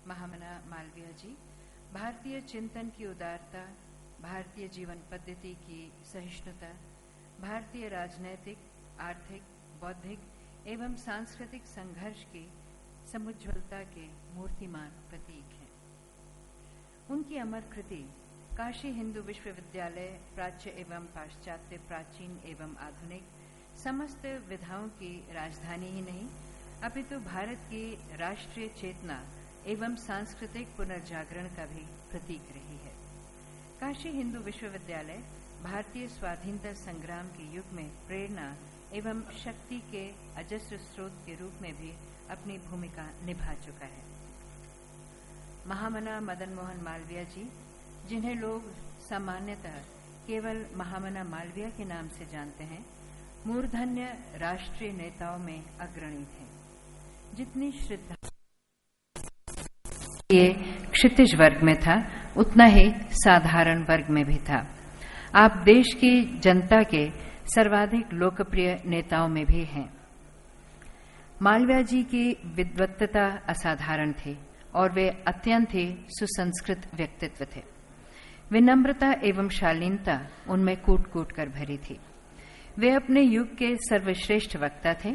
महामना मालवीय जी भारतीय चिंतन की उदारता, भारतीय जीवन पद्धति की सहिष्णुता, भारतीय राजनैतिक, आर्थिक, बौद्धिक एवं सांस्कृतिक संघर्ष की समुज्ज्वलता के मूर्तिमान प्रतीक हैं। उनकी अमर कृति काशी हिंदू विश्वविद्यालय प्राच्य एवं पाश्चात्य, प्राचीन एवं आधुनिक समस्त विधाओं की राजधानी ही नहीं अपितु भारत की राष्ट्रीय चेतना एवं सांस्कृतिक पुनर्जागरण का भी प्रतीक रही है। काशी हिंदू विश्वविद्यालय भारतीय स्वाधीनता संग्राम के युग में प्रेरणा एवं शक्ति के अजस्र स्रोत के रूप में भी अपनी भूमिका निभा चुका है। महामना मदन मोहन मालवीय जी, जिन्हें लोग सामान्यतः केवल महामना मालवीय के नाम से जानते हैं, मूर्धन्य राष्ट्रीय नेताओं में अग्रणी थे। जितनी श्रद्धा ये क्षितिज वर्ग में था, उतना ही साधारण वर्ग में भी था। आप देश की जनता के सर्वाधिक लोकप्रिय नेताओं में भी हैं। मालवीय जी की विद्वत्ता असाधारण थी और वे अत्यंत ही सुसंस्कृत व्यक्तित्व थे। विनम्रता एवं शालीनता उनमें कूट कूट कर भरी थी। वे अपने युग के सर्वश्रेष्ठ वक्ता थे।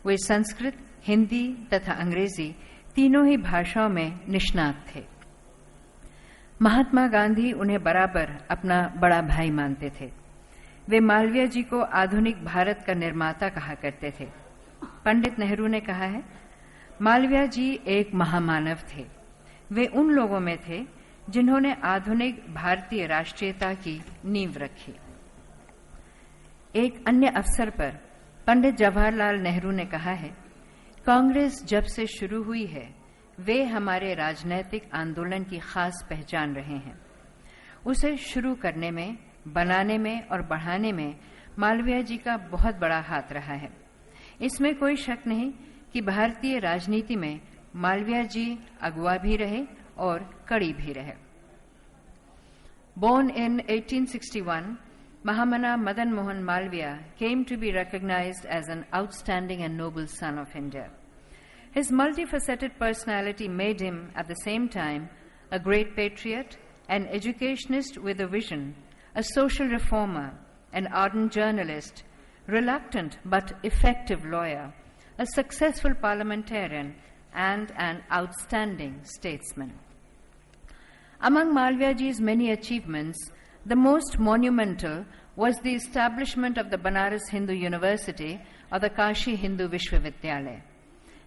वे संस्कृत, हिंदी तथा अंग्रेजी तीनों ही भाषाओं में निष्णात थे। महात्मा गांधी उन्हें बराबर अपना बड़ा भाई मानते थे। वे मालवीय जी को आधुनिक भारत का निर्माता कहा करते थे। पंडित नेहरू ने कहा है, मालवीय जी एक महामानव थे। वे उन लोगों में थे जिन्होंने आधुनिक भारतीय राष्ट्रीयता की नींव रखी। एक अन्य अवसर पर पंडित जवाहरलाल नेहरू ने कहा है, कांग्रेस जब से शुरू हुई है, वे हमारे राजनैतिक आंदोलन की खास पहचान रहे हैं। उसे शुरू करने में, बनाने में और बढ़ाने में मालवीय जी का बहुत बड़ा हाथ रहा है। इसमें कोई शक नहीं कि भारतीय राजनीति में मालवीय जी अगुवा भी रहे और कड़ी भी रहे। Born in 1861, Mahamana Madan Mohan Malviya came to be recognized as an outstanding and noble son of India. His multifaceted personality made him, at the same time, a great patriot, an educationist with a vision, a social reformer, an ardent journalist, reluctant but effective lawyer, a successful parliamentarian, and an outstanding statesman. Among Malviya ji's many achievements, the most monumental was the establishment of the Banaras Hindu University or the Kashi Hindu Vishwavidyalaya.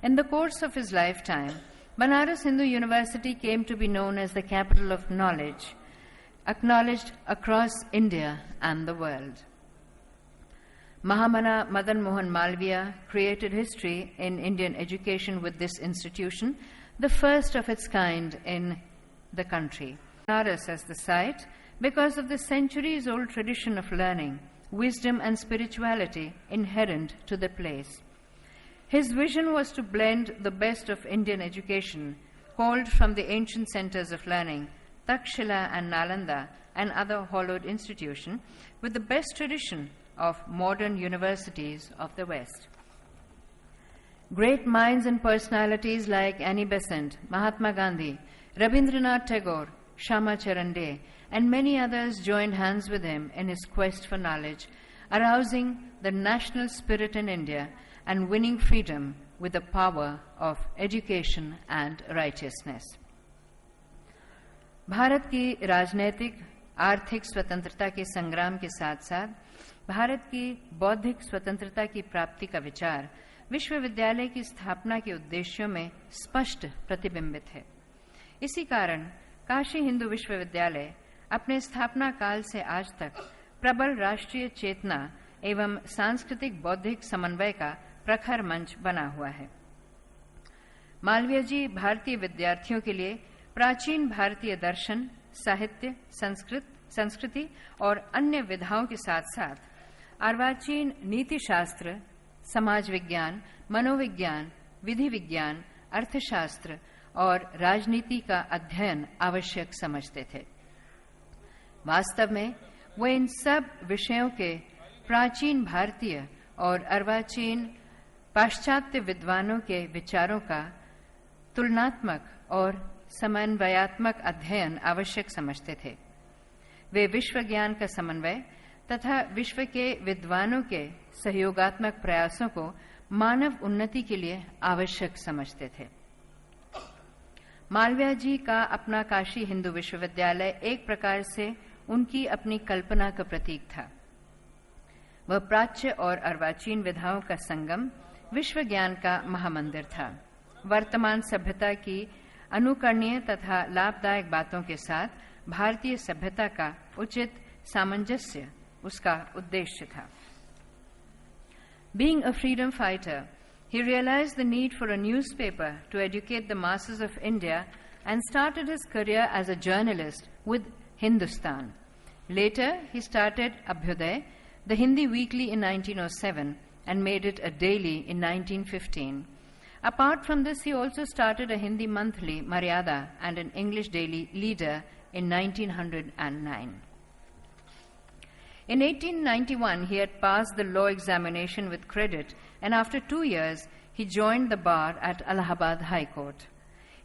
In the course of his lifetime, Banaras Hindu University came to be known as the capital of knowledge, acknowledged across India and the world. Mahamana Madan Mohan Malviya created history in Indian education with this institution, the first of its kind in the country. Banaras as the site because of the centuries-old tradition of learning, wisdom and spirituality inherent to the place. His vision was to blend the best of Indian education, called from the ancient centers of learning, Takshila and Nalanda and other hallowed institutions, with the best tradition of modern universities of the West. Great minds and personalities like Annie Besant, Mahatma Gandhi, Rabindranath Tagore, Shama Charan De, and many others joined hands with him in his quest for knowledge, arousing the national spirit in India and winning freedom with the power of education and righteousness. Bharat की राजनैतिक, आर्थिक स्वतंत्रता के संग्राम के साथ साथ भारत की बौद्धिक स्वतंत्रता की प्राप्ति का विचार विश्वविद्यालय की स्थापना के उद्देश्यों में स्पष्ट प्रतिबिंबित है। इसी कारण काशी हिंदू विश्वविद्यालय अपने स्थापना काल से आज तक प्रबल राष्ट्रीय चेतना एवं सांस्कृतिक बौद्धिक समन्वय का प्रखर मंच बना हुआ है। मालवीय जी भारतीय विद्यार्थियों के लिए प्राचीन भारतीय दर्शन, साहित्य, संस्कृति और अन्य विधाओं के साथ साथ अर्वाचीन नीति शास्त्र, समाज विज्ञान, मनोविज्ञान, विधि विज्ञान, अर्थशास्त्र और राजनीति का अध्ययन आवश्यक समझते थे। वास्तव में वे इन सब विषयों के प्राचीन भारतीय और अर्वाचीन पाश्चात्य विद्वानों के विचारों का तुलनात्मक और समन्वयात्मक अध्ययन आवश्यक समझते थे। वे विश्व ज्ञान का समन्वय तथा विश्व के विद्वानों के सहयोगात्मक प्रयासों को मानव उन्नति के लिए आवश्यक समझते थे। मालवीय जी का अपना काशी हिंदू विश्वविद्यालय एक प्रकार से उनकी अपनी कल्पना का प्रतीक था। वह प्राच्य और अर्वाचीन विधाओं का संगम, विश्व ज्ञान का महामंदिर था। वर्तमान सभ्यता की अनुकरणीय तथा लाभदायक बातों के साथ भारतीय सभ्यता का उचित सामंजस्य उसका उद्देश्य था। Being a freedom fighter, he realized the need for a newspaper to educate the masses of India and started his career as a journalist with Hindustan. Later, he started Abhyuday, the Hindi weekly, in 1907 and made it a daily in 1915. Apart from this, he also started a Hindi monthly, Maryada, and an English daily, Leader, in 1909. In 1891, he had passed the law examination with credit, and after 2 years, he joined the bar at Allahabad High Court.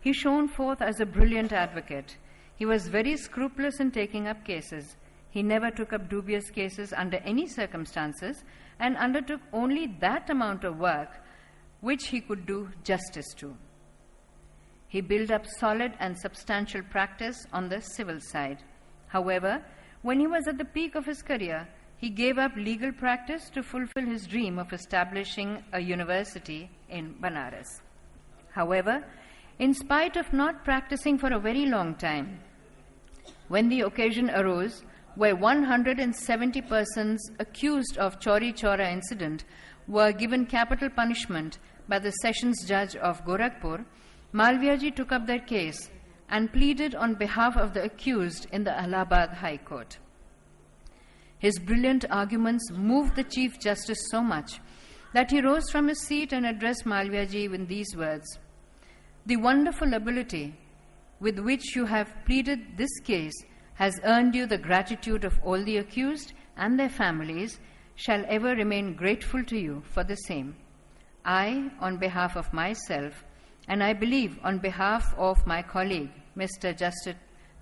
He shone forth as a brilliant advocate. He was very scrupulous in taking up cases. He never took up dubious cases under any circumstances and undertook only that amount of work which he could do justice to. He built up solid and substantial practice on the civil side. However, when he was at the peak of his career, he gave up legal practice to fulfill his dream of establishing a university in Banaras. However, in spite of not practicing for a very long time, when the occasion arose where 170 persons accused of Chauri Chaura incident were given capital punishment by the Sessions Judge of Gorakhpur, Malviya ji took up their case and pleaded on behalf of the accused in the Allahabad High Court. His brilliant arguments moved the Chief Justice so much that he rose from his seat and addressed Malviya ji in these words: "The wonderful ability with which you have pleaded this case has earned you the gratitude of all the accused and their families, shall ever remain grateful to you for the same. I, on behalf of myself, and I believe on behalf of my colleague, Mr. Justice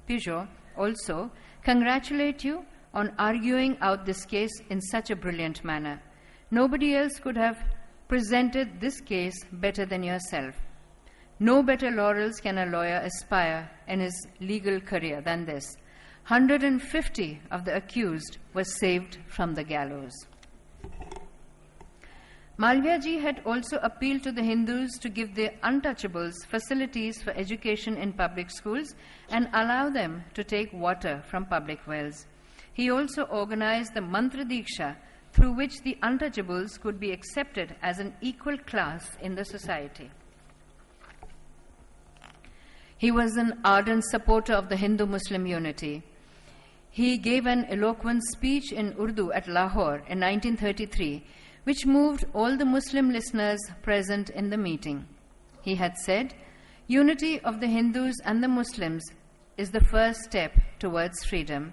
Peugeot, also congratulate you on arguing out this case in such a brilliant manner. Nobody else could have presented this case better than yourself. No better laurels can a lawyer aspire in his legal career than this. 150 of the accused were saved from the gallows." Malviya ji had also appealed to the Hindus to give the untouchables facilities for education in public schools and allow them to take water from public wells. He also organized the Mantra Diksha, through which the untouchables could be accepted as an equal class in the society. He was an ardent supporter of the Hindu-Muslim unity. He gave an eloquent speech in Urdu at Lahore in 1933, which moved all the Muslim listeners present in the meeting. He had said, "Unity of the Hindus and the Muslims is the first step towards freedom.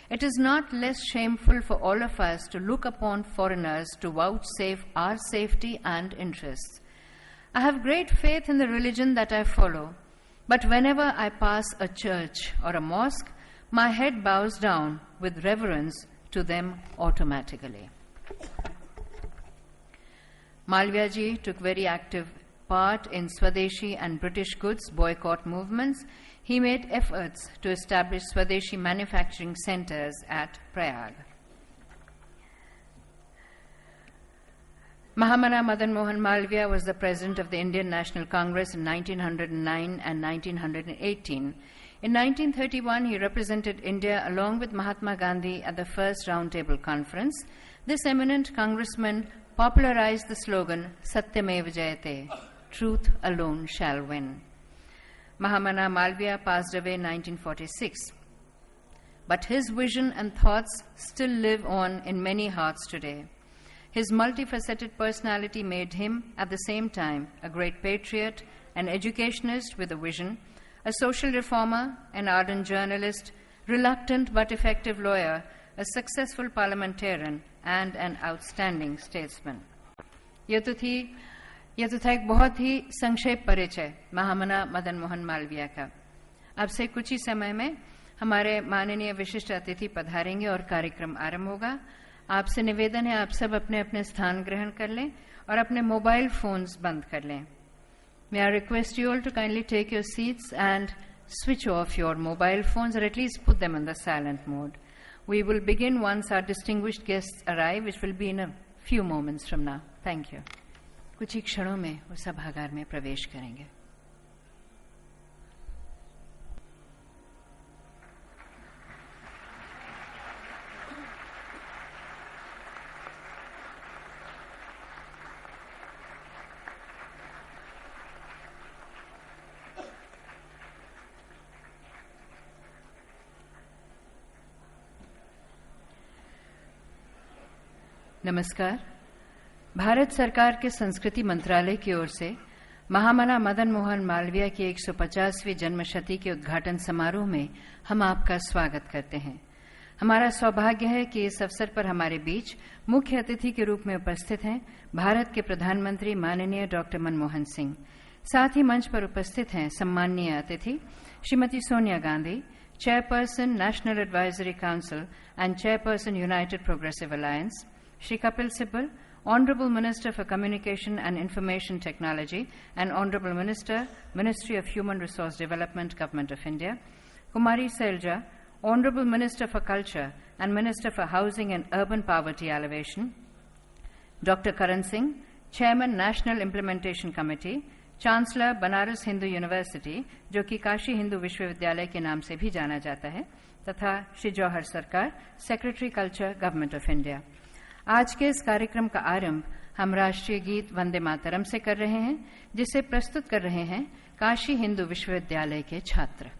It is not less shameful for all of us to look upon foreigners to vouchsafe our safety and interests. I have great faith in the religion that I follow, but whenever I pass a church or a mosque, my head bows down with reverence to them automatically." Malviya ji took very active part in Swadeshi and British goods boycott movements. He made efforts to establish Swadeshi manufacturing centers at Prayag. Mahamana Madan Mohan Malviya was the president of the Indian National Congress in 1909 and 1918. In 1931, he represented India along with Mahatma Gandhi at the first Roundtable Conference. This eminent congressman popularized the slogan, "Satyameva Jayate," truth alone shall win. Mahamana Malviya passed away in 1946. But his vision and thoughts still live on in many hearts today. His multifaceted personality made him, at the same time, a great patriot, an educationist with a vision, a social reformer, an ardent journalist, reluctant but effective lawyer, a successful parliamentarian, and an outstanding statesman. ये तो थी यह तो था एक बहुत ही संक्षेप परिचय महामना मदन मोहन मालवीय का। अब से कुछ ही समय में हमारे माननीय विशिष्ट अतिथि पधारेंगे और कार्यक्रम आरंभ होगा। आपसे निवेदन है आप सब अपने अपने स्थान ग्रहण कर लें और अपने मोबाइल फोन्स बंद कर लें। May I request you all to kindly take your seats and switch off your mobile phones or at least put them on the silent mode. We will begin once our distinguished guests arrive, which will be in a few moments from now. Thank you. कुछ ही क्षणों में वो सभागार में प्रवेश करेंगे। नमस्कार। भारत सरकार के संस्कृति मंत्रालय की ओर से महामना मदन मोहन मालवीय की 150वीं जन्मशती के उद्घाटन समारोह में हम आपका स्वागत करते हैं। हमारा सौभाग्य है कि इस अवसर पर हमारे बीच मुख्य अतिथि के रूप में उपस्थित हैं भारत के प्रधानमंत्री माननीय डॉक्टर मनमोहन सिंह। साथ ही मंच पर उपस्थित हैं सम्माननीय अतिथि Shrimati Sonia Gandhi, chairperson national advisory council and chairperson United progressive alliance, Shri Kapil Sibal, Honorable Minister for Communication and Information Technology and Honorable Minister, Ministry of Human Resource Development, Government of India, Kumari Selja, Honorable Minister for Culture and Minister for Housing and Urban Poverty Alleviation, Dr. Karan Singh, Chairman, National Implementation Committee, Chancellor, Banaras Hindu University, जो कि काशी हिंदू विश्वविद्यालय के नाम से भी जाना जाता है, तथा श्री जौहर सरकार, secretary culture, government of India. आज के इस कार्यक्रम का आरंभ हम राष्ट्रीय गीत वंदे मातरम से कर रहे हैं, जिसे प्रस्तुत कर रहे हैं काशी हिंदू विश्वविद्यालय के छात्र।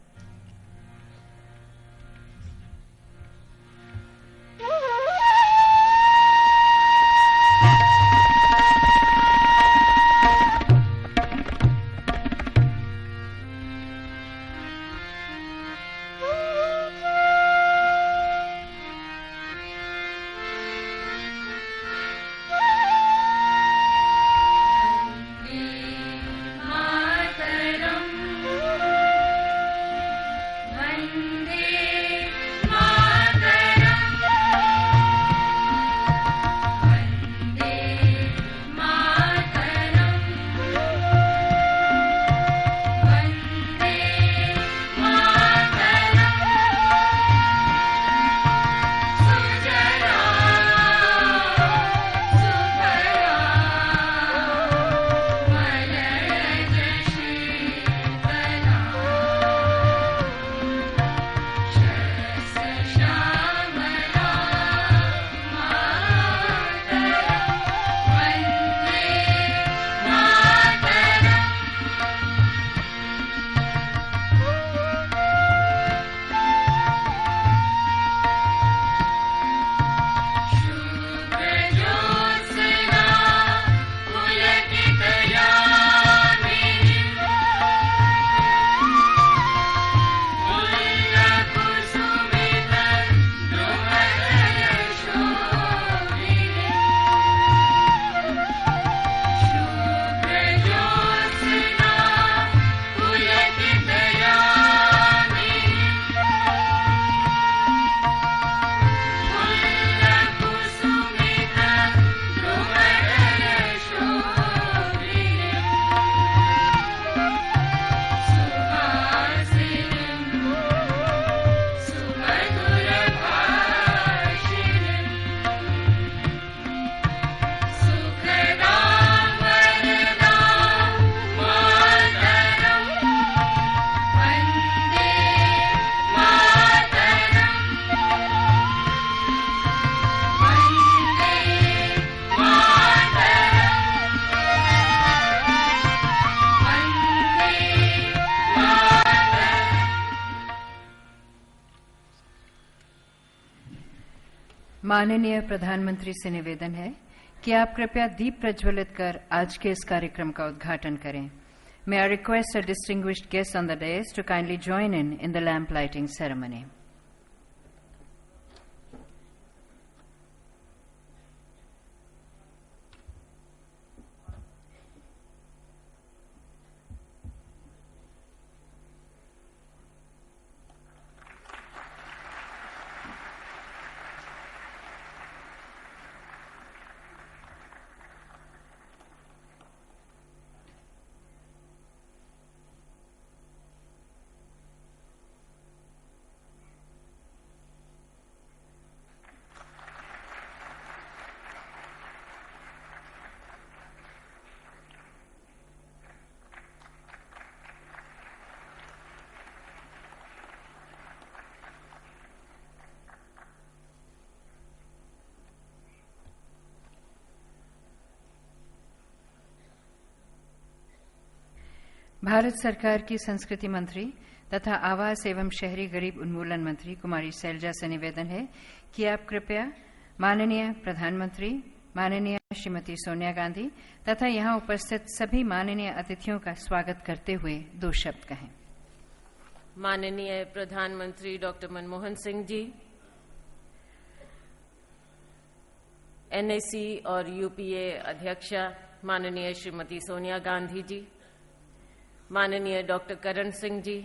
माननीय प्रधानमंत्री से निवेदन है कि आप कृपया दीप प्रज्वलित कर आज के इस कार्यक्रम का उद्घाटन करें। May I request a distinguished guest on the dais to kindly join in the lamp lighting ceremony. Bharat सरकार की संस्कृति मंत्री तथा आवास एवं शहरी गरीब उन्मूलन मंत्री कुमारी शैलजा से निवेदन है कि आप कृपया माननीय प्रधानमंत्री, माननीय श्रीमती सोनिया गांधी तथा यहां उपस्थित सभी माननीय अतिथियों का स्वागत करते हुए 2 शब्द कहें। माननीय प्रधानमंत्री डॉक्टर मनमोहन सिंह जी, एनएसी और यूपीए अध्यक्षा माननीय श्रीमती सोनिया गांधी जी, माननीय डॉक्टर करण सिंह जी,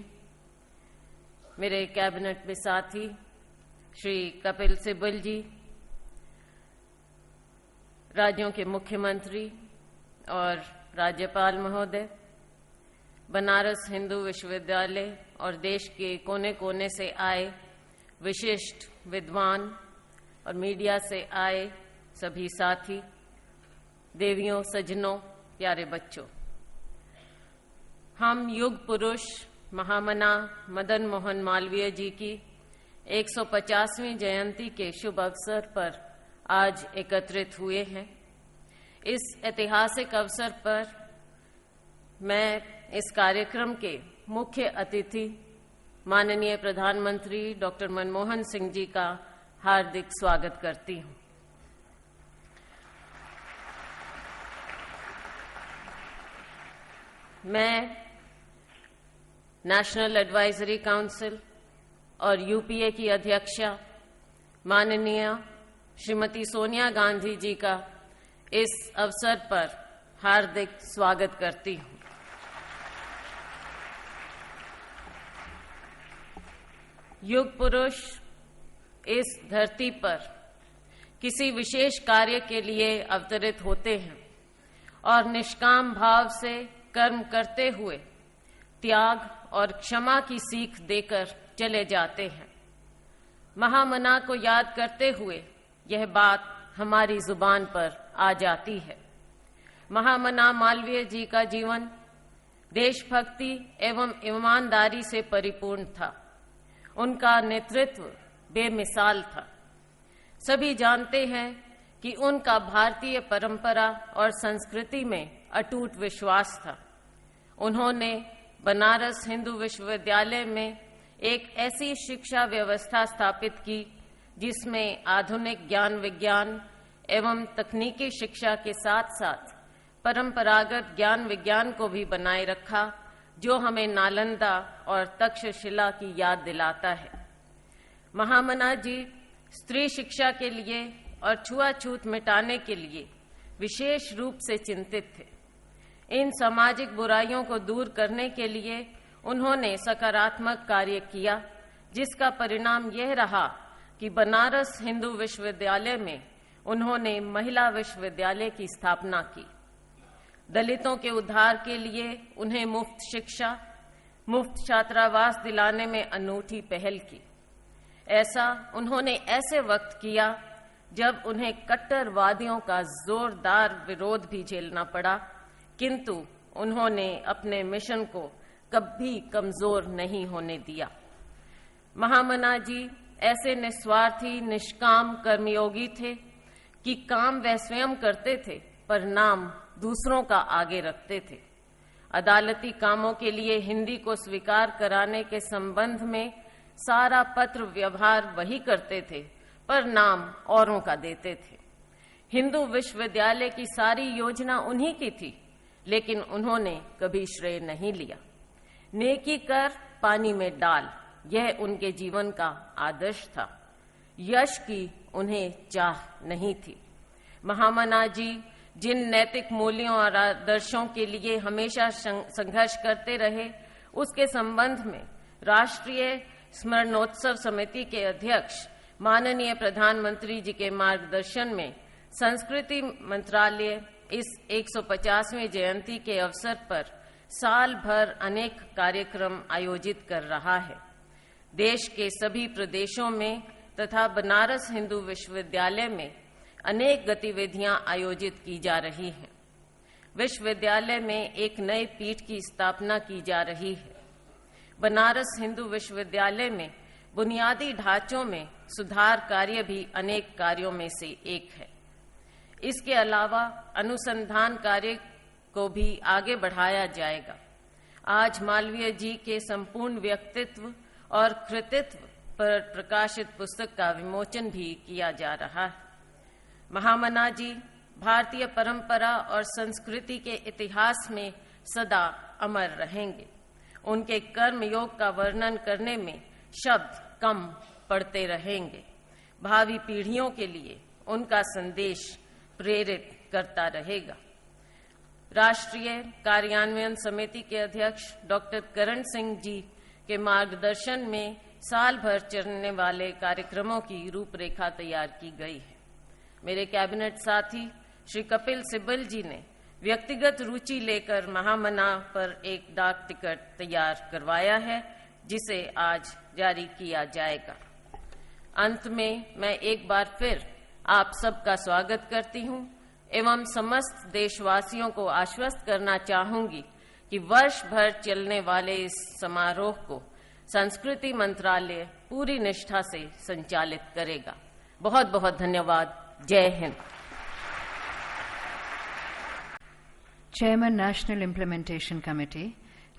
मेरे कैबिनेट में साथी श्री कपिल सिब्बल जी, राज्यों के मुख्यमंत्री और राज्यपाल महोदय, बनारस हिंदू विश्वविद्यालय और देश के कोने कोने से आए विशिष्ट विद्वान और मीडिया से आए सभी साथी, देवियों, सज्जनों, प्यारे बच्चों, हम युग पुरुष महामना मदन मोहन मालवीय जी की 150वीं जयंती के शुभ अवसर पर आज एकत्रित हुए हैं। इस ऐतिहासिक अवसर पर मैं इस कार्यक्रम के मुख्य अतिथि माननीय प्रधानमंत्री डॉक्टर मनमोहन सिंह जी का हार्दिक स्वागत करती हूं। मैं नेशनल एडवाइजरी काउंसिल और यूपीए की अध्यक्षा माननीय श्रीमती सोनिया गांधी जी का इस अवसर पर हार्दिक स्वागत करती हूं। युग पुरुष इस धरती पर किसी विशेष कार्य के लिए अवतरित होते हैं और निष्काम भाव से कर्म करते हुए त्याग और क्षमा की सीख देकर चले जाते हैं। महामना को याद करते हुए यह बात हमारी जुबान पर आ जाती है। महामना मालवीय जी का जीवन देशभक्ति एवं ईमानदारी से परिपूर्ण था। उनका नेतृत्व बेमिसाल था। सभी जानते हैं कि उनका भारतीय परंपरा और संस्कृति में अटूट विश्वास था। उन्होंने बनारस हिंदू विश्वविद्यालय में एक ऐसी शिक्षा व्यवस्था स्थापित की जिसमें आधुनिक ज्ञान विज्ञान एवं तकनीकी शिक्षा के साथ साथ परंपरागत ज्ञान विज्ञान को भी बनाए रखा, जो हमें नालंदा और तक्षशिला की याद दिलाता है। महामना जी स्त्री शिक्षा के लिए और छुआछूत मिटाने के लिए विशेष रूप से चिंतित थे। इन सामाजिक बुराइयों को दूर करने के लिए उन्होंने सकारात्मक कार्य किया, जिसका परिणाम यह रहा कि बनारस हिंदू विश्वविद्यालय में उन्होंने महिला विश्वविद्यालय की स्थापना की। दलितों के उद्धार के लिए उन्हें मुफ्त शिक्षा, मुफ्त छात्रावास दिलाने में अनूठी पहल की। ऐसा उन्होंने ऐसे वक्त किया जब उन्हें कट्टरवादियों का जोरदार विरोध भी झेलना पड़ा, किंतु उन्होंने अपने मिशन को कभी कमजोर नहीं होने दिया। महामना जी ऐसे निस्वार्थी निष्काम कर्मयोगी थे कि काम वह स्वयं करते थे पर नाम दूसरों का आगे रखते थे। अदालती कामों के लिए हिंदी को स्वीकार कराने के संबंध में सारा पत्र व्यवहार वही करते थे पर नाम औरों का देते थे। हिंदू विश्वविद्यालय की सारी योजना उन्हीं की थी, लेकिन उन्होंने कभी श्रेय नहीं लिया। नेकी कर पानी में डाल, यह उनके जीवन का आदर्श था। यश की उन्हें चाह नहीं थी। महामना जी जिन नैतिक मूल्यों और आदर्शों के लिए हमेशा संघर्ष करते रहे, उसके संबंध में राष्ट्रीय स्मरणोत्सव समिति के अध्यक्ष माननीय प्रधानमंत्री जी के मार्गदर्शन में संस्कृति मंत्रालय इस 150वें जयंती के अवसर पर साल भर अनेक कार्यक्रम आयोजित कर रहा है। देश के सभी प्रदेशों में तथा बनारस हिंदू विश्वविद्यालय में अनेक गतिविधियां आयोजित की जा रही हैं। विश्वविद्यालय में एक नए पीठ की स्थापना की जा रही है। बनारस हिंदू विश्वविद्यालय में बुनियादी ढांचों में सुधार कार्य भी अनेक कार्यों में से एक है। इसके अलावा अनुसंधान कार्य को भी आगे बढ़ाया जाएगा। आज मालवीय जी के संपूर्ण व्यक्तित्व और कृतित्व पर प्रकाशित पुस्तक का विमोचन भी किया जा रहा है। महामना जी भारतीय परंपरा और संस्कृति के इतिहास में सदा अमर रहेंगे। उनके कर्म योग का वर्णन करने में शब्द कम पड़ते रहेंगे। भावी पीढ़ियों के लिए उनका संदेश प्रेरित करता रहेगा। राष्ट्रीय कार्यान्वयन समिति के अध्यक्ष डॉक्टर करण सिंह जी के मार्गदर्शन में साल भर चलने वाले कार्यक्रमों की रूपरेखा तैयार की गई है। मेरे कैबिनेट साथी श्री कपिल सिब्बल जी ने व्यक्तिगत रुचि लेकर महामना पर एक डाक टिकट तैयार करवाया है, जिसे आज जारी किया जाएगा। अंत में मैं एक बार फिर आप सबका स्वागत करती हूं एवं समस्त देशवासियों को आश्वस्त करना चाहूंगी कि वर्ष भर चलने वाले इस समारोह को संस्कृति मंत्रालय पूरी निष्ठा से संचालित करेगा। बहुत बहुत धन्यवाद। जय Hind. Chairman national implementation committee,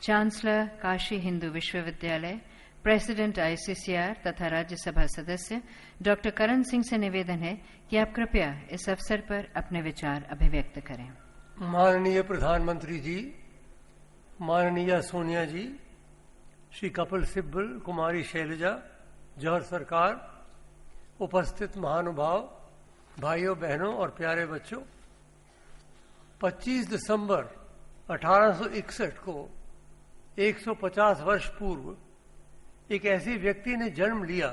chancellor Kashi Hindu विश्वविद्यालय, प्रेसिडेंट आईसीसीआर तथा राज्यसभा सदस्य डॉक्टर करण सिंह से निवेदन है कि आप कृपया इस अवसर पर अपने विचार अभिव्यक्त करें। माननीय प्रधानमंत्री जी, माननीय सोनिया जी, श्री कपिल सिब्बल, कुमारी शैलजा, जौहर सरकार, उपस्थित महानुभाव, भाइयों बहनों और प्यारे बच्चों, 25 दिसंबर 1861 को 150 वर्ष पूर्व एक ऐसे व्यक्ति ने जन्म लिया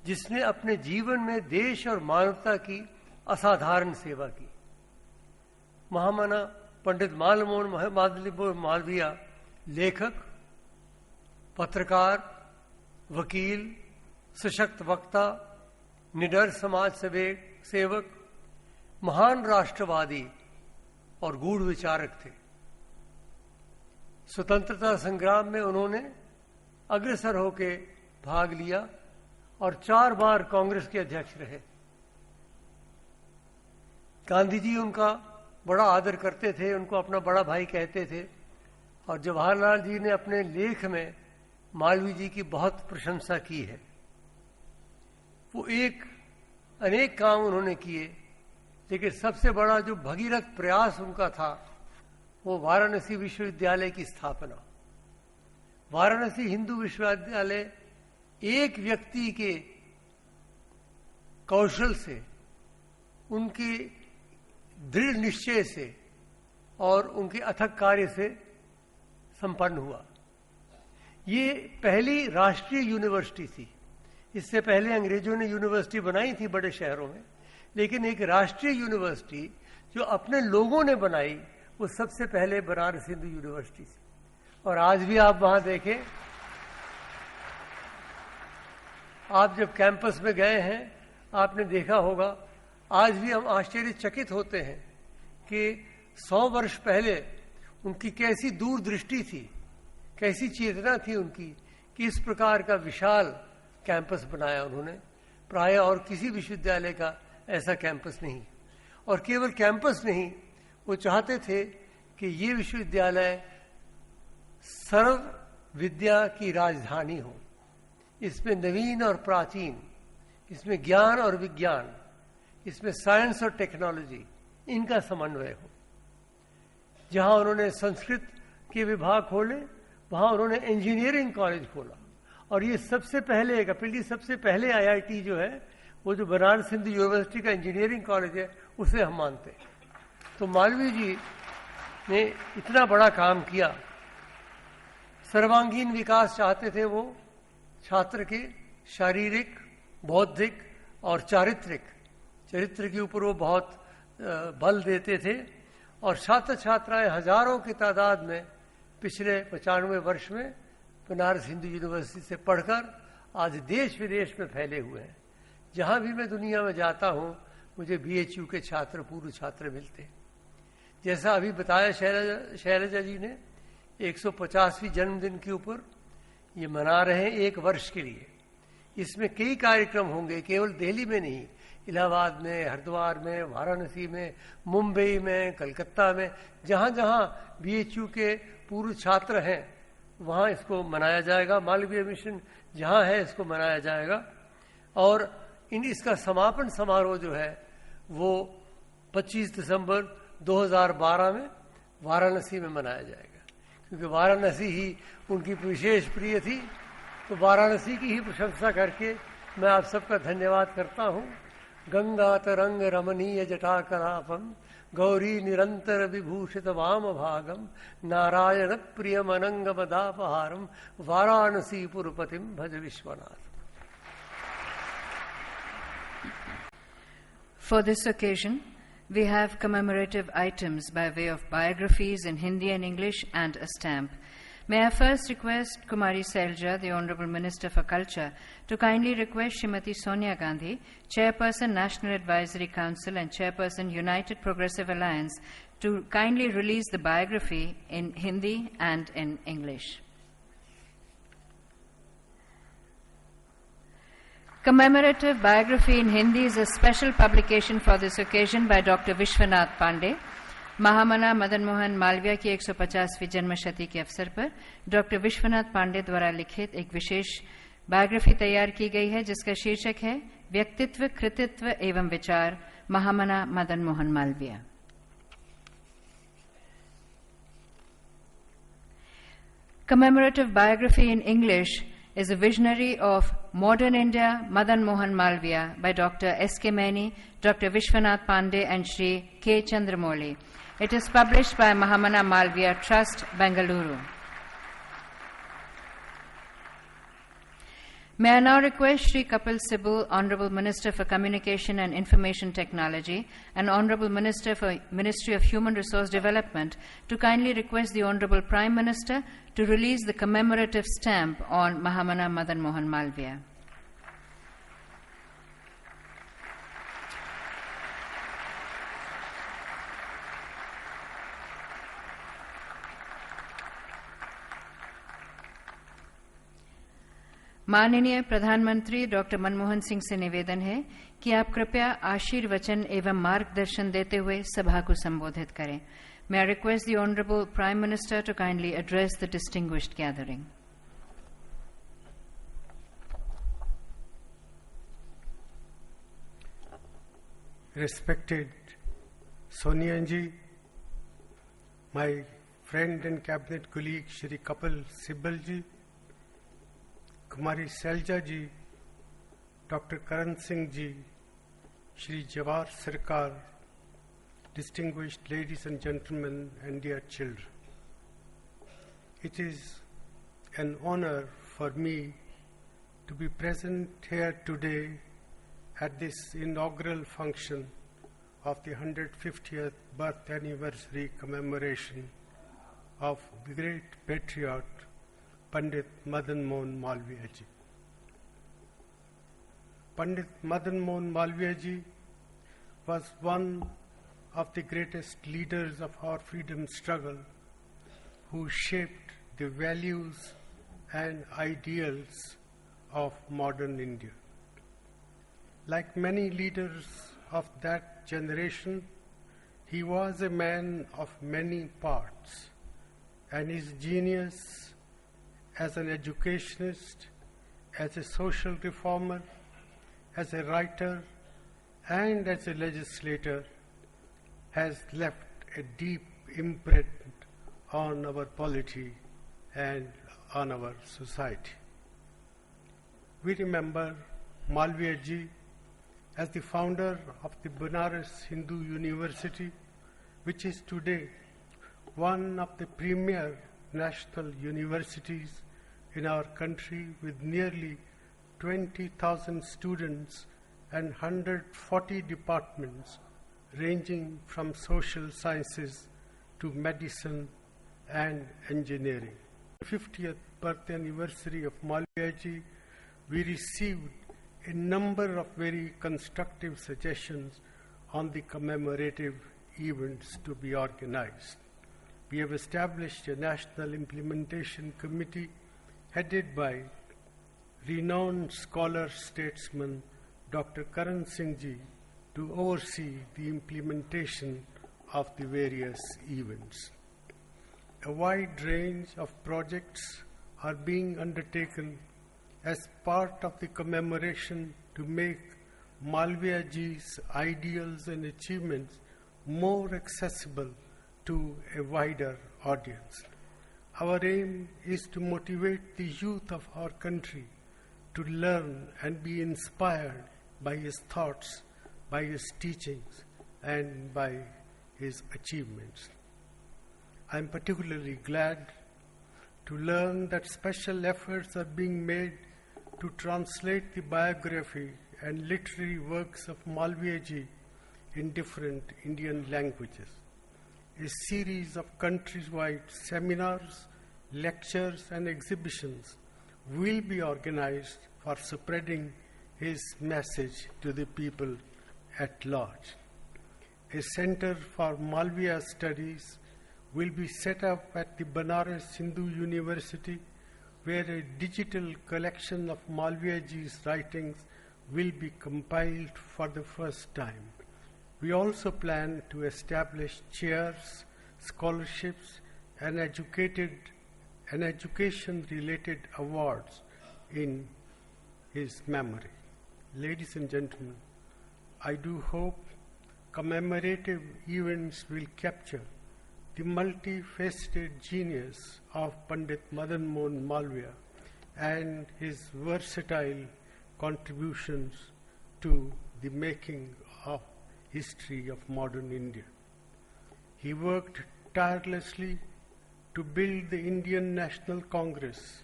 जिसने अपने जीवन में देश और मानवता की असाधारण सेवा की। महामना पंडित मालवीय मालवीय लेखक, पत्रकार, वकील, सशक्त वक्ता, निडर समाज सेवक, महान राष्ट्रवादी और गूढ़ विचारक थे। स्वतंत्रता संग्राम में उन्होंने अग्रसर होकर भाग लिया और 4 बार कांग्रेस के अध्यक्ष रहे। गांधी जी उनका बड़ा आदर करते थे, उनको अपना बड़ा भाई कहते थे और जवाहरलाल जी ने अपने लेख में मालवीय जी की बहुत प्रशंसा की है। वो अनेक काम उन्होंने किए, लेकिन सबसे बड़ा जो भगीरथ प्रयास उनका था वो वाराणसी विश्वविद्यालय की स्थापना। वाराणसी हिंदू विश्वविद्यालय एक व्यक्ति के कौशल से, उनके दृढ़ निश्चय से और उनके अथक कार्य से संपन्न हुआ। ये पहली राष्ट्रीय यूनिवर्सिटी थी। इससे पहले अंग्रेजों ने यूनिवर्सिटी बनाई थी बड़े शहरों में, लेकिन एक राष्ट्रीय यूनिवर्सिटी जो अपने लोगों ने बनाई वो सबसे पहले बनारस हिंदू यूनिवर्सिटी थी। और आज भी आप वहां देखें, आप जब कैंपस में गए हैं आपने देखा होगा, आज भी हम आश्चर्यचकित होते हैं कि 100 वर्ष पहले उनकी कैसी दूरदृष्टि थी, कैसी चेतना थी उनकी कि इस प्रकार का विशाल कैंपस बनाया उन्होंने। प्राय और किसी विश्वविद्यालय का ऐसा कैंपस नहीं। और केवल कैंपस नहीं, वो चाहते थे कि ये विश्वविद्यालय सर्व विद्या की राजधानी हो। इसमें नवीन और प्राचीन, इसमें ज्ञान और विज्ञान, इसमें साइंस और टेक्नोलॉजी, इनका समन्वय हो। जहां उन्होंने संस्कृत के विभाग खोले, वहां उन्होंने इंजीनियरिंग कॉलेज खोला। और ये सबसे पहले, कपिल जी, सबसे पहले आईआईटी जो है वो जो बनारस हिंदू यूनिवर्सिटी का इंजीनियरिंग कॉलेज है, उसे हम मानते हैं। तो मालवीय जी ने इतना बड़ा काम किया। सर्वांगीण विकास चाहते थे वो छात्र के शारीरिक, बौद्धिक और चरित्र के ऊपर वो बहुत बल देते थे। और छात्र छात्राएं हजारों की तादाद में पिछले 95 वर्ष में बनारस हिंदू यूनिवर्सिटी से पढ़कर आज देश विदेश में फैले हुए हैं। जहां भी मैं दुनिया में जाता हूं मुझे बीएचयू के छात्र, पूर्व छात्र मिलते हैं। जैसा अभी बताया शैलजा जी ने, 150वीं जन्मदिन के ऊपर ये मना रहे हैं 1 वर्ष के लिए। इसमें कई कार्यक्रम होंगे, केवल दिल्ली में नहीं, इलाहाबाद में, हरिद्वार में, वाराणसी में, मुंबई में, कलकत्ता में, जहां जहां बीएचयू के पूर्व छात्र हैं वहाँ इसको मनाया जाएगा। मालवीय मिशन जहाँ है इसको मनाया जाएगा। और इसका समापन समारोह जो है वो 25 दिसंबर 2012 में वाराणसी में मनाया जाएगा, क्योंकि वाराणसी ही उनकी विशेष प्रिय थी। तो वाराणसी की ही प्रशंसा करके मैं आप सबका धन्यवाद करता हूँ। गंगा तरंग रमणीय जटाकलापम गौरी निरंतर विभूषित वाम भागम नारायण प्रियम अनंग मदापहारम वाराणसी पुरपतिम भज Vishwanath. For this occasion, we have commemorative items by way of biographies in Hindi and English and a stamp. May I first request Kumari Selja, the Honorable Minister for Culture, to kindly request Srimati Sonia Gandhi, Chairperson National Advisory Council and Chairperson United Progressive Alliance, to kindly release the biography in Hindi and in English. Commemorative biography in Hindi is a special publication for this occasion by Dr. Vishwanath Pandey. महामना मदन मोहन मालवीय की 150वीं जन्मशती के अवसर पर doctor Vishwanath Pandey द्वारा लिखित एक विशेष biography तैयार की गई है, जिसका शीर्षक है व्यक्तित्व, कृतित्व एवं विचार, महामना Madan Mohan Malviya. Commemorative biography in English is a visionary of modern India, Madan Mohan Malviya, by Dr. S.K. Maini, Dr. Vishwanath Pandey and Shri K. Chandramouli. It is published by Mahamana Malviya Trust, Bengaluru. May I now request Shri Kapil Sibal, Honorable Minister for Communication and Information Technology and Honorable Minister for Ministry of Human Resource Development, to kindly request the Honorable Prime Minister to release the commemorative stamp on Mahamana Madan Mohan Malviya. माननीय प्रधानमंत्री doctor Manmohan Singh से निवेदन है कि आप कृपया आशीर्वचन एवं मार्गदर्शन देते हुए सभा को संबोधित करें। May I request the Honorable Prime Minister to kindly address the distinguished gathering. Respected Sonia ji, my friend and cabinet colleague Shri Kapil Sibal ji, Kumari Selja ji, Dr. Karan Singh ji, Shri Jawar Sarkar, distinguished ladies and gentlemen and dear children. It is an honor for me to be present here today at this inaugural function of the 150th birth anniversary commemoration of the great patriot Pandit Madan Mohan Malviya ji. Pandit Madan Mohan Malviya ji was one of the greatest leaders of our freedom struggle, who shaped the values and ideals of modern India. Like many leaders of that generation, he was a man of many parts, and his genius as an educationist, as a social reformer, as a writer, and as a legislator has left a deep imprint on our polity and on our society. We remember Malviya ji as the founder of the Banaras Hindu University, which is today one of the premier national universities in our country, with nearly 20,000 students and 140 departments ranging from social sciences to medicine and engineering. The 50th birth anniversary of Malviya ji, we received a number of very constructive suggestions on the commemorative events to be organized. We have established a national implementation committee headed by renowned scholar statesman Dr. Karan Singh ji to oversee the implementation of the various events. a wide range of projects are being undertaken as part of the commemoration to make Malviya ji's ideals and achievements more accessible to a wider audience. Our aim is to motivate the youth of our country to learn and be inspired by his thoughts, by his teachings, and by his achievements. I am particularly glad to learn that special efforts are being made to translate the biography and literary works of Malviya ji in different Indian languages. A series of countrywide seminars, lectures, and exhibitions will be organized for spreading his message to the people at large. A center for Malviya studies will be set up at the Banaras Hindu University, where a digital collection of Malviya ji's writings will be compiled for the first time. We also plan to establish chairs, scholarships, and education-related awards in his memory. Ladies and gentlemen, I do hope commemorative events will capture the multifaceted genius of Pandit Madan Mohan Malviya and his versatile contributions to the making of history of modern India. He worked tirelessly to build the Indian National Congress,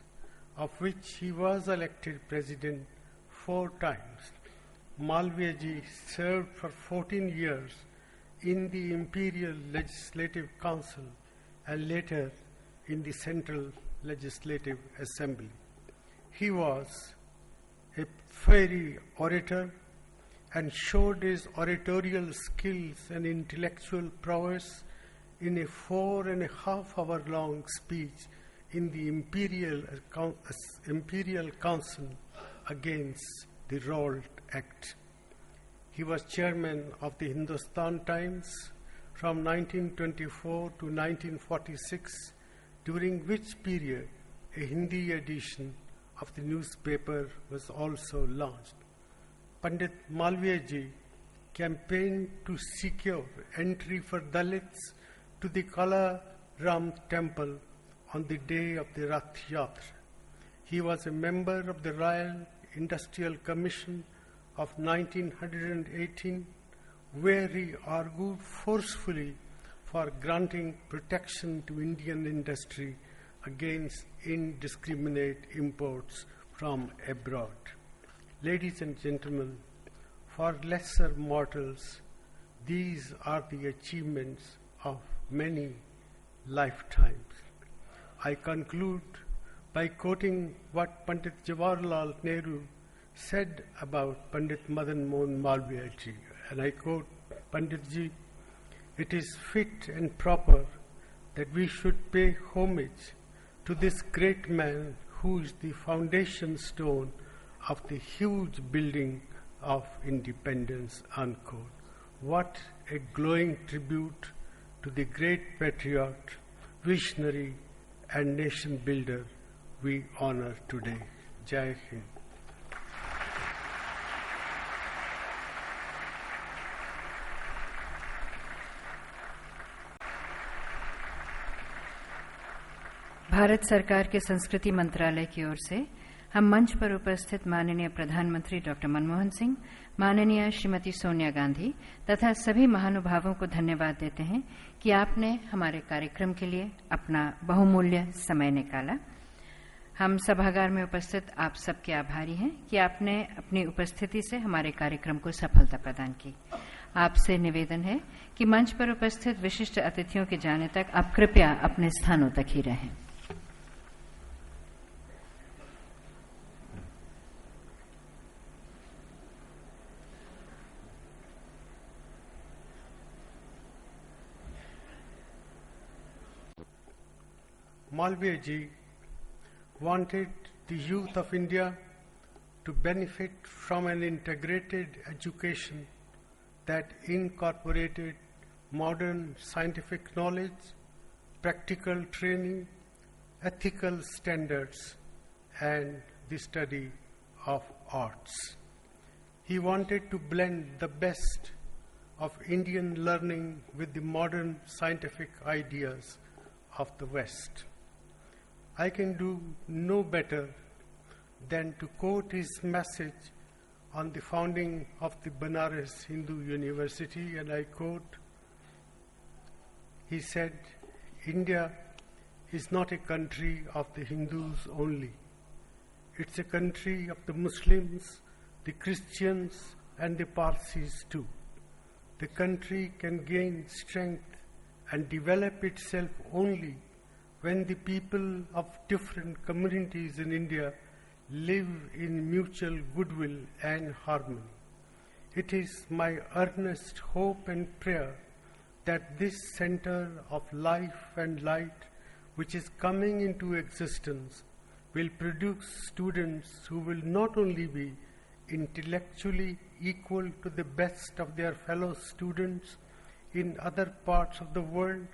of which he was elected president 4 times. Malviya ji served for 14 years in the Imperial Legislative Council and later in the Central Legislative Assembly. He was a fiery orator and showed his oratorial skills and intellectual prowess in a 4.5 hour long speech in the Imperial Council against the Revolt Act. He was chairman of the Hindustan Times from 1924 to 1946, during which period a Hindi edition of the newspaper was also launched. Pandit Malviya ji campaigned to secure entry for Dalits to the Kala Ram temple on the day of the Rath Yatra. He was a member of the Royal Industrial Commission of 1918, where he argued forcefully for granting protection to Indian industry against indiscriminate imports from abroad. Ladies and gentlemen, for lesser mortals, these are the achievements of many lifetimes. I conclude by quoting what Pandit Jawaharlal Nehru said about Pandit Madan Mohan Malviya ji, and I quote Pandit ji, "It is fit and proper that we should pay homage to this great man who is the foundation stone of the huge building of independence," unquote. What a glowing tribute to the great patriot, visionary, and nation builder we honor today. Jai Hind. Bharat सरकार के संस्कृति मंत्रालय की ओर से हम मंच पर उपस्थित माननीय प्रधानमंत्री डॉक्टर मनमोहन सिंह, माननीय श्रीमती सोनिया गांधी तथा सभी महानुभावों को धन्यवाद देते हैं कि आपने हमारे कार्यक्रम के लिए अपना बहुमूल्य समय निकाला। हम सभागार में उपस्थित आप सबके आभारी हैं कि आपने अपनी उपस्थिति से हमारे कार्यक्रम को सफलता प्रदान की। आपसे निवेदन है कि मंच पर उपस्थित विशिष्ट अतिथियों के जाने तक आप कृपया अपने स्थानों तक ही रहें। Malviya ji wanted the youth of India to benefit from an integrated education that incorporated modern scientific knowledge, practical training, ethical standards, and the study of arts. He wanted to blend the best of Indian learning with the modern scientific ideas of the West. I can do no better than to quote his message on the founding of the Banaras Hindu University, and I quote, he said, "India is not a country of the Hindus only. It's a country of the Muslims, the Christians, and the Parsis too. The country can gain strength and develop itself only when the people of different communities in India live in mutual goodwill and harmony. It is my earnest hope and prayer that this center of life and light, which is coming into existence, will produce students who will not only be intellectually equal to the best of their fellow students in other parts of the world,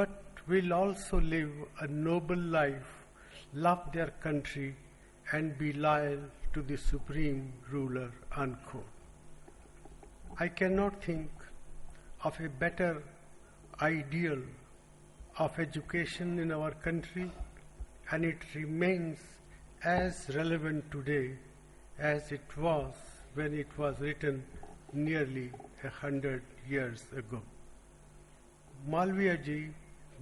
but will also live a noble life, love their country, and be loyal to the supreme ruler," unquote. I cannot think of a better ideal of education in our country, and it remains as relevant today as it was when it was written nearly 100 years ago. Malviya ji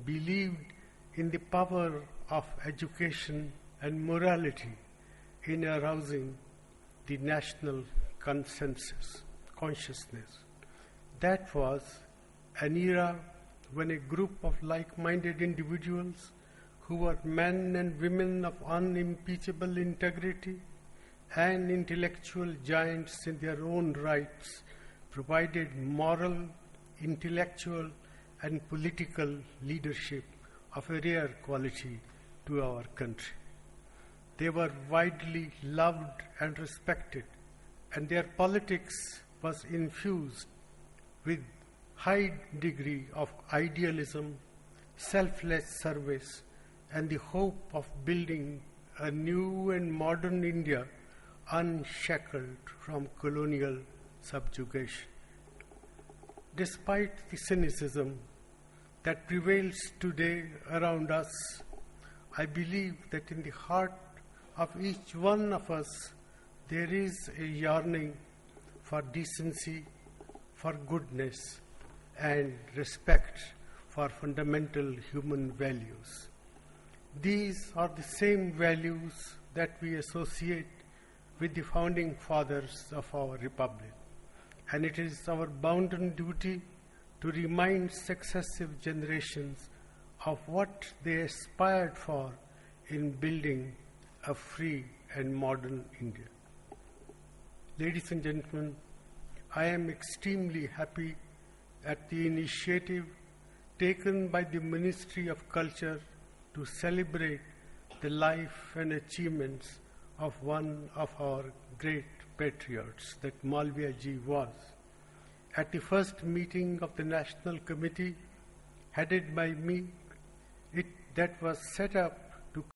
believed in the power of education and morality in arousing the national consciousness. That was an era when a group of like-minded individuals who were men and women of unimpeachable integrity and intellectual giants in their own rights provided moral, intellectual, and political leadership of a rare quality to our country. They were widely loved and respected, and their politics was infused with high degree of idealism, selfless service, and the hope of building a new and modern India unshackled from colonial subjugation. Despite the cynicism that prevails today around us, I believe that in the heart of each one of us there is a yearning for decency, for goodness, and respect for fundamental human values. These are the same values that we associate with the founding fathers of our republic, and it is our bounden duty to remind successive generations of what they aspired for in building a free and modern India. Ladies and gentlemen, I am extremely happy at the initiative taken by the Ministry of Culture to celebrate the life and achievements of one of our great patriots, that Malviya ji was. At the first meeting of the National Committee, headed by me, that was set up